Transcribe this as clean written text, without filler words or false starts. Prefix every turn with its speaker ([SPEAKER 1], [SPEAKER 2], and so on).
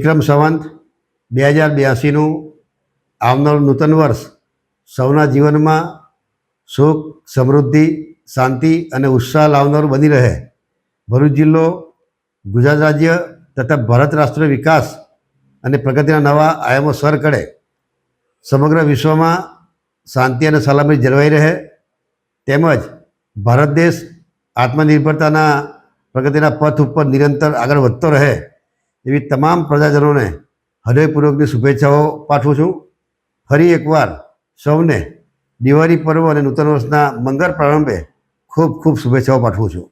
[SPEAKER 1] વિક્રમ સંવંત 2082નું આવનારું નૂતન વર્ષ સૌના જીવનમાં સુખ, સમૃદ્ધિ, શાંતિ અને ઉત્સાહ લાવનારું બની રહે. ભરૂચ જિલ્લો ગુજરાત રાજ્ય તથા ભારત રાષ્ટ્રનો વિકાસ અને પ્રગતિના નવા આયામો સર કરે. સમગ્ર વિશ્વમાં શાંતિ અને સલામતી જળવાઈ રહે તેમજ ભારત દેશ આત્મનિર્ભરતાના પ્રગતિના પથ ઉપર નિરંતર આગળ વધતો રહે એવી તમામ પ્રજાજનોને હૃદયપૂર્વકની શુભેચ્છાઓ પાઠવું છું. ફરી એકવાર સૌને દિવાળી પર્વ અને નૂતન વર્ષના મંગળ પ્રારંભે ખૂબ ખૂબ શુભેચ્છાઓ પાઠવું છું.